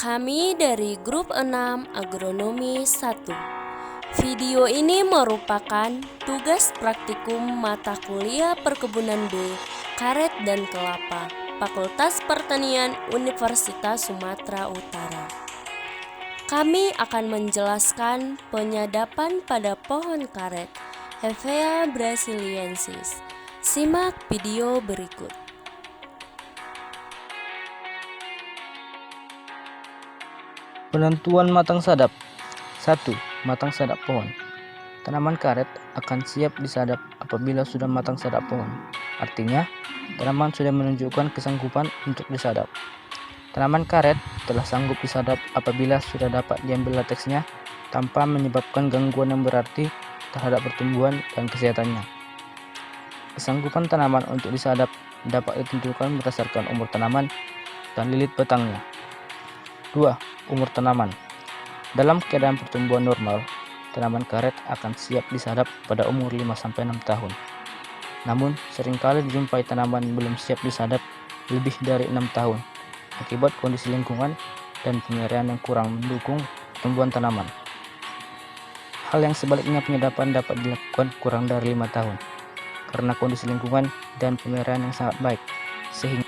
Kami dari grup 6 Agronomi 1. Video ini merupakan tugas praktikum mata kuliah Perkebunan B, Karet dan Kelapa, Fakultas Pertanian Universitas Sumatera Utara. Kami akan menjelaskan penyadapan pada pohon karet, Hevea brasiliensis. Simak video berikut. Penentuan matang sadap. 1. Matang sadap pohon. Tanaman karet akan siap disadap apabila sudah matang sadap pohon. Artinya, tanaman sudah menunjukkan kesanggupan untuk disadap. Tanaman karet telah sanggup disadap apabila sudah dapat diambil lateksnya tanpa menyebabkan gangguan yang berarti terhadap pertumbuhan dan kesehatannya. Kesanggupan tanaman untuk disadap dapat ditentukan berdasarkan umur tanaman dan lilit batangnya. 2. Umur tanaman. Dalam keadaan pertumbuhan normal, tanaman karet akan siap disadap pada umur 5-6 tahun. Namun, seringkali dijumpai tanaman belum siap disadap lebih dari 6 tahun akibat kondisi lingkungan dan pemeliharaan yang kurang mendukung pertumbuhan tanaman. Hal yang sebaliknya, penyadapan dapat dilakukan kurang dari 5 tahun karena kondisi lingkungan dan pemeliharaan yang sangat baik, sehingga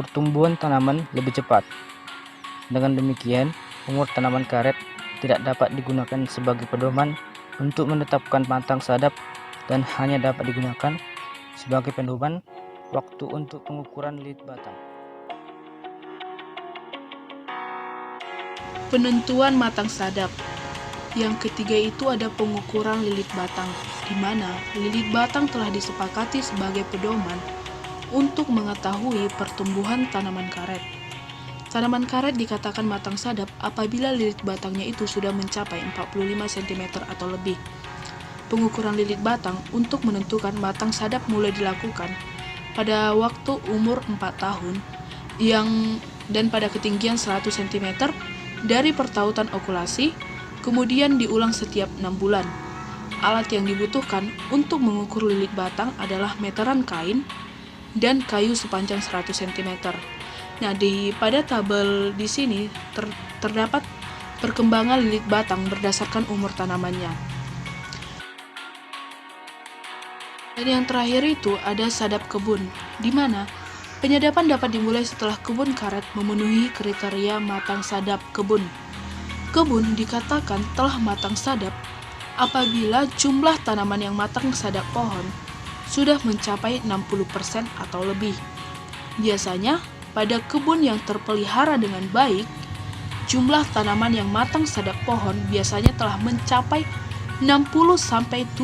pertumbuhan tanaman lebih cepat. Dengan demikian, umur tanaman karet tidak dapat digunakan sebagai pedoman untuk menetapkan matang sadap dan hanya dapat digunakan sebagai pedoman waktu untuk pengukuran lilit batang. Penentuan matang sadap. Yang ketiga itu ada pengukuran lilit batang, di mana lilit batang telah disepakati sebagai pedoman untuk mengetahui pertumbuhan tanaman karet. Tanaman karet dikatakan matang sadap apabila lilit batangnya itu sudah mencapai 45 cm atau lebih. Pengukuran lilit batang untuk menentukan matang sadap mulai dilakukan pada waktu umur 4 tahun dan pada ketinggian 100 cm dari pertautan okulasi, kemudian diulang setiap 6 bulan. Alat yang dibutuhkan untuk mengukur lilit batang adalah meteran kain dan kayu sepanjang 100 cm. Nah, pada tabel di sini terdapat perkembangan lilit batang berdasarkan umur tanamannya. Dan yang terakhir itu ada sadap kebun, di mana penyadapan dapat dimulai setelah kebun karet memenuhi kriteria matang sadap kebun. Kebun dikatakan telah matang sadap apabila jumlah tanaman yang matang sadap pohon sudah mencapai 60% atau lebih. Biasanya, pada kebun yang terpelihara dengan baik, jumlah tanaman yang matang sadap pohon biasanya telah mencapai 60-70%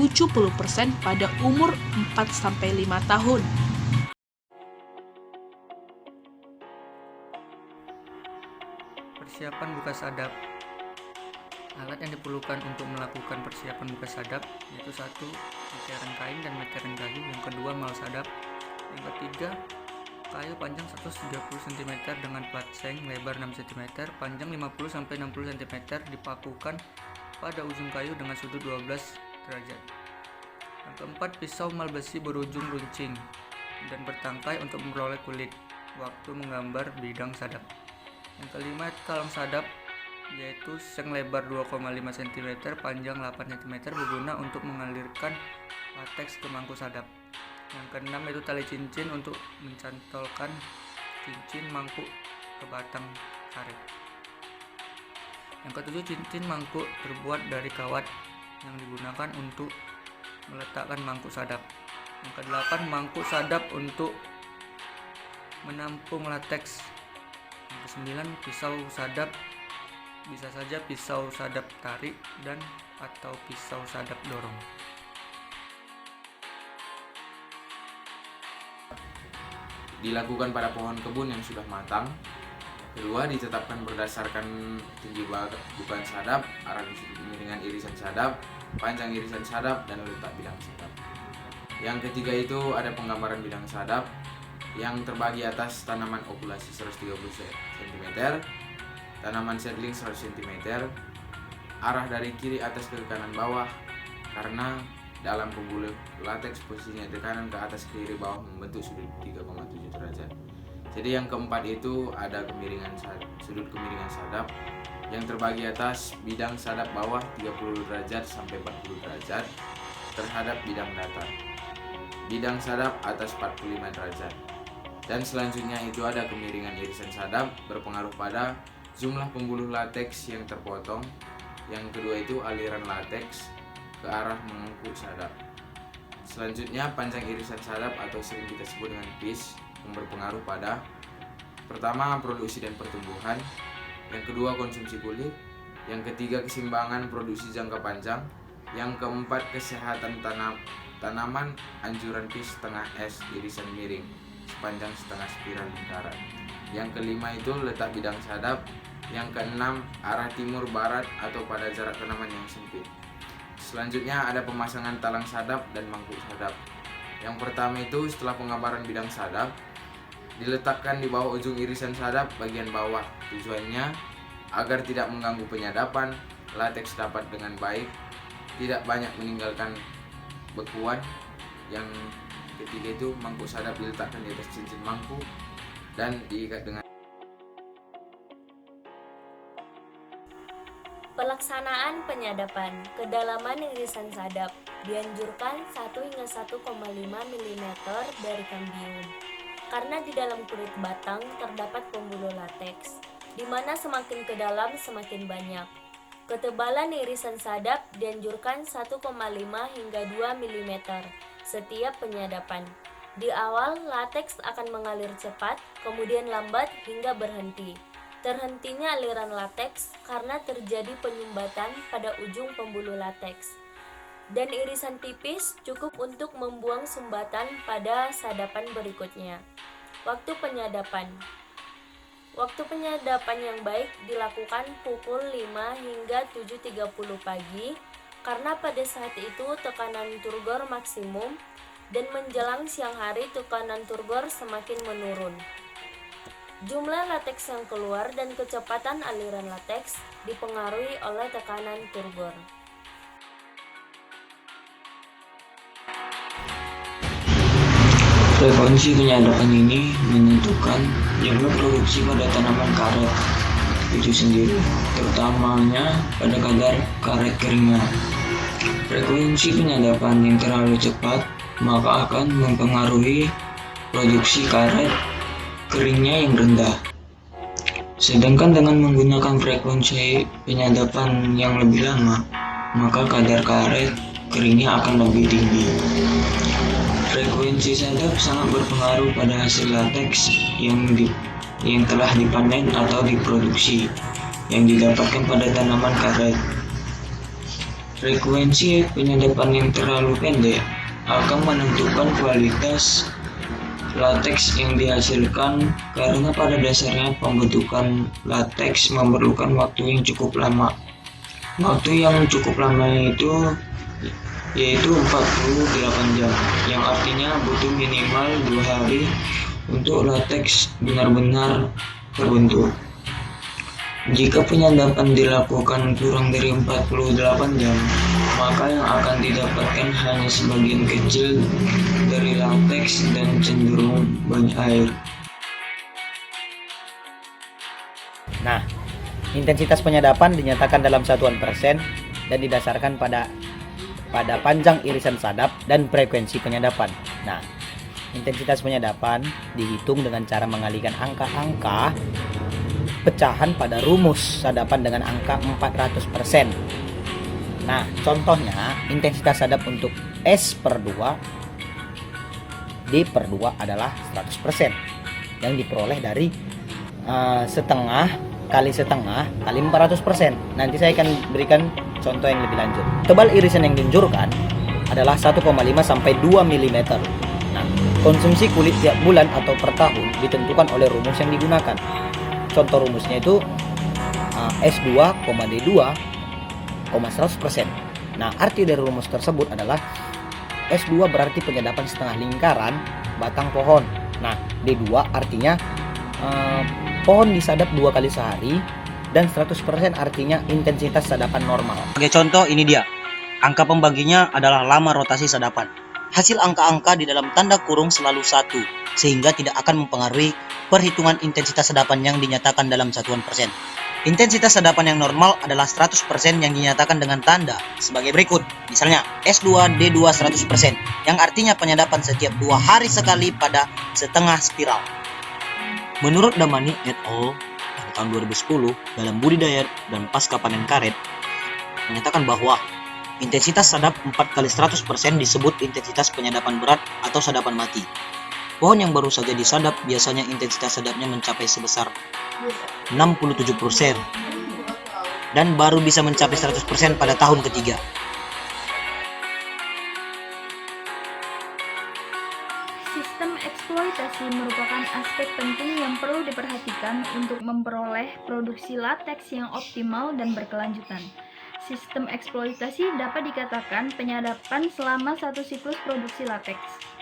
pada umur 4-5 tahun. Persiapan buka sadap. Alat yang diperlukan untuk melakukan persiapan buka sadap yaitu 1. Meteran kain dan meteran kayu. Yang kedua, mal sadap. Yang ketiga, kayu panjang 130 cm dengan plat seng lebar 6 cm, panjang 50-60 cm, dipakukan pada ujung kayu dengan sudut 12 derajat. Yang keempat, pisau mal besi berujung runcing dan bertangkai untuk memperoleh kulit waktu menggambar bidang sadap. Yang kelima, talang sadap, yaitu seng lebar 2,5 cm, panjang 8 cm, berguna untuk mengalirkan lateks ke mangkuk sadap. Yang keenam itu tali cincin untuk mencantolkan cincin mangkuk ke batang karet. Yang ketujuh, cincin mangkuk terbuat dari kawat yang digunakan untuk meletakkan mangkuk sadap. Yang kedelapan, mangkuk sadap untuk menampung lateks. Yang kesembilan, pisau sadap, bisa saja pisau sadap tarik dan atau pisau sadap dorong. Dilakukan pada pohon kebun yang sudah matang. Kedua, ditetapkan berdasarkan tinggi bukaan sadap, arah miringan irisan sadap, panjang irisan sadap, dan letak bidang sadap. Yang ketiga itu ada penggambaran bidang sadap yang terbagi atas tanaman okulasi 130 cm, tanaman seedling 100 cm, arah dari kiri atas ke kanan bawah, karena dalam pembuluh lateks posisinya tekanan ke atas kiri bawah membentuk sudut 3,7 derajat. Jadi yang keempat itu ada sudut kemiringan sadap yang terbagi atas bidang sadap bawah 30 derajat sampai 40 derajat terhadap bidang datar. Bidang sadap atas 45 derajat. Dan selanjutnya itu ada kemiringan irisan sadap berpengaruh pada jumlah pembuluh lateks yang terpotong. Yang kedua itu aliran lateks ke arah mengangkut sadap. Selanjutnya panjang irisan sadap atau sering kita sebut dengan pitch yang berpengaruh pada pertama produksi dan pertumbuhan, yang kedua konsumsi kulit, yang ketiga keseimbangan produksi jangka panjang, yang keempat kesehatan tanaman, anjuran pitch setengah S irisan miring sepanjang setengah spiral lingkaran. Yang kelima itu letak bidang sadap. Yang keenam arah timur barat atau pada jarak tanaman yang sempit. Selanjutnya ada pemasangan talang sadap dan mangkuk sadap. Yang pertama itu setelah penggambaran bidang sadap diletakkan di bawah ujung irisan sadap bagian bawah. Tujuannya agar tidak mengganggu penyadapan, lateks dapat dengan baik, tidak banyak meninggalkan bekuan. Yang ketiga itu mangkuk sadap diletakkan di atas cincin mangkuk dan diikat dengan. Pelaksanaan penyadapan. Kedalaman irisan sadap dianjurkan 1 hingga 1,5 mm dari kambium. Karena di dalam kulit batang terdapat pembuluh lateks, di mana semakin ke dalam semakin banyak. Ketebalan irisan sadap dianjurkan 1,5 hingga 2 mm setiap penyadapan. Di awal, lateks akan mengalir cepat, kemudian lambat hingga berhenti. Terhentinya aliran lateks karena terjadi penyumbatan pada ujung pembuluh lateks. Dan irisan tipis cukup untuk membuang sumbatan pada sadapan berikutnya. Waktu penyadapan. Waktu penyadapan yang baik dilakukan pukul 5 hingga 7.30 pagi karena pada saat itu tekanan turgor maksimum dan menjelang siang hari tekanan turgor semakin menurun. Jumlah lateks yang keluar dan kecepatan aliran lateks dipengaruhi oleh tekanan turgor. Frekuensi penyadapan ini menentukan jumlah produksi pada tanaman karet itu sendiri, terutamanya pada kadar karet keringnya. Frekuensi penyadapan yang terlalu cepat maka akan mempengaruhi produksi karet keringnya yang rendah. Sedangkan dengan menggunakan frekuensi penyadapan yang lebih lama, maka kadar karet keringnya akan lebih tinggi. Frekuensi sadap sangat berpengaruh pada hasil lateks yang telah dipanen atau diproduksi yang didapatkan pada tanaman karet. Frekuensi penyadapan yang terlalu pendek akan menentukan kualitas lateks yang dihasilkan karena pada dasarnya pembentukan lateks memerlukan waktu yang cukup lama. Waktu yang cukup lama itu yaitu 48 jam, yang artinya butuh minimal 2 hari untuk lateks benar-benar terbentuk. Jika penyadapan dilakukan kurang dari 48 jam, maka yang akan didapatkan hanya sebagian kecil dari lateks dan cenderung banyak air. Nah, intensitas penyadapan dinyatakan dalam satuan persen dan didasarkan pada panjang irisan sadap dan frekuensi penyadapan. Nah, intensitas penyadapan dihitung dengan cara mengalihkan angka-angka pecahan pada rumus sadapan dengan angka 400%. Nah, contohnya intensitas sadap untuk S/2 D/2 adalah 100% yang diperoleh dari setengah kali 400%. Nanti saya akan berikan contoh yang lebih lanjut. Tebal irisan yang dianjurkan adalah 1,5 sampai 2 mm. Nah, konsumsi kulit tiap bulan atau per tahun ditentukan oleh rumus yang digunakan. Contoh rumusnya itu S2, D2, 100%. Nah, arti dari rumus tersebut adalah S2 berarti penyadapan setengah lingkaran batang pohon. Nah, D2 artinya pohon disadap 2 kali sehari, dan 100% artinya intensitas sadapan normal. Sebagai contoh ini dia, angka pembaginya adalah lama rotasi sadapan. hasil angka-angka di dalam tanda kurung selalu 1, sehingga tidak akan mempengaruhi perhitungan intensitas sedapan yang dinyatakan dalam satuan persen. Intensitas sedapan yang normal adalah 100% yang dinyatakan dengan tanda sebagai berikut. Misalnya S2D2 100%, yang artinya penyadapan setiap 2 hari sekali pada setengah spiral. Menurut Damani et al. Pada tahun 2010 dalam Budidaya dan Pasca Panen Karet menyatakan bahwa intensitas sadap 4 kali 100% disebut intensitas penyadapan berat atau sadapan mati. Pohon yang baru saja disadap biasanya intensitas sadapnya mencapai sebesar 67% dan baru bisa mencapai 100% pada tahun ketiga. Sistem eksploitasi merupakan aspek penting yang perlu diperhatikan untuk memperoleh produksi lateks yang optimal dan berkelanjutan. Sistem eksploitasi dapat dikatakan penyadapan selama satu siklus produksi lateks.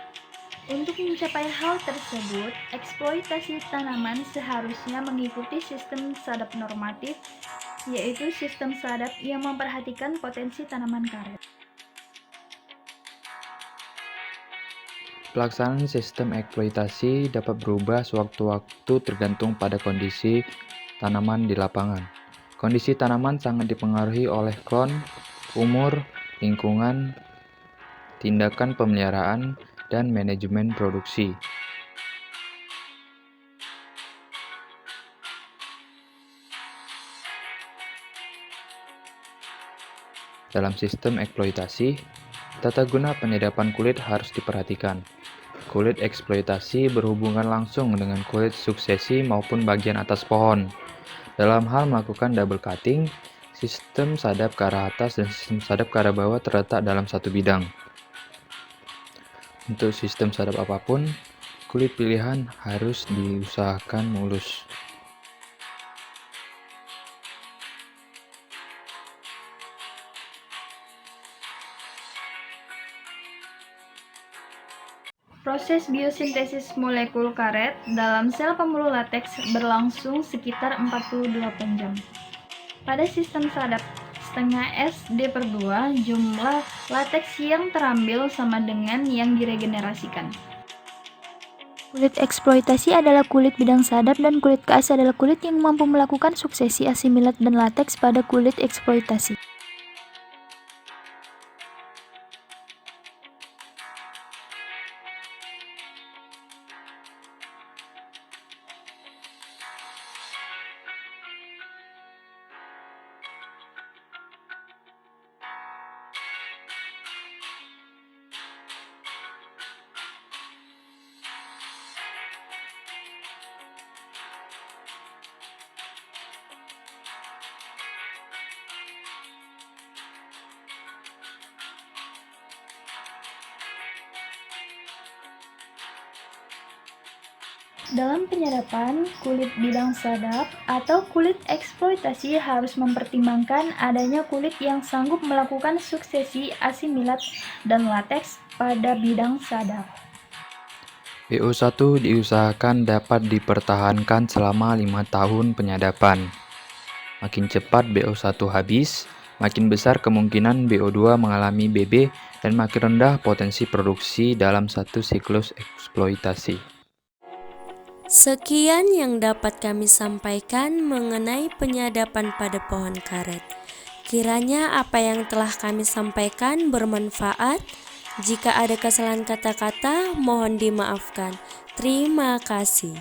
Untuk mencapai hal tersebut, eksploitasi tanaman seharusnya mengikuti sistem sadap normatif, yaitu sistem sadap yang memperhatikan potensi tanaman karet. Pelaksanaan sistem eksploitasi dapat berubah sewaktu-waktu tergantung pada kondisi tanaman di lapangan. Kondisi tanaman sangat dipengaruhi oleh klon, umur, lingkungan, tindakan pemeliharaan, dan manajemen produksi. Dalam sistem eksploitasi, tata guna penyadapan kulit harus diperhatikan. Kulit eksploitasi berhubungan langsung dengan kulit suksesi maupun bagian atas pohon. Dalam hal melakukan double cutting, sistem sadap ke arah atas dan sistem sadap ke arah bawah terletak dalam satu bidang. Untuk sistem sadap apapun, kulit pilihan harus diusahakan mulus. Proses biosintesis molekul karet dalam sel pembuluh lateks berlangsung sekitar 48 jam. Pada sistem sadap setengah SD/2, jumlah lateks yang terambil sama dengan yang diregenerasikan. Kulit eksploitasi adalah kulit bidang sadap dan kulit keas adalah kulit yang mampu melakukan suksesi asimilat dan lateks pada kulit eksploitasi. Dalam penyadapan, kulit bidang sadap atau kulit eksploitasi harus mempertimbangkan adanya kulit yang sanggup melakukan suksesi asimilat dan lateks pada bidang sadap. BO1 diusahakan dapat dipertahankan selama 5 tahun penyadapan. Makin cepat BO1 habis, makin besar kemungkinan BO2 mengalami BB dan makin rendah potensi produksi dalam satu siklus eksploitasi. Sekian yang dapat kami sampaikan mengenai penyadapan pada pohon karet. Kiranya apa yang telah kami sampaikan bermanfaat. Jika ada kesalahan kata-kata, mohon dimaafkan. Terima kasih.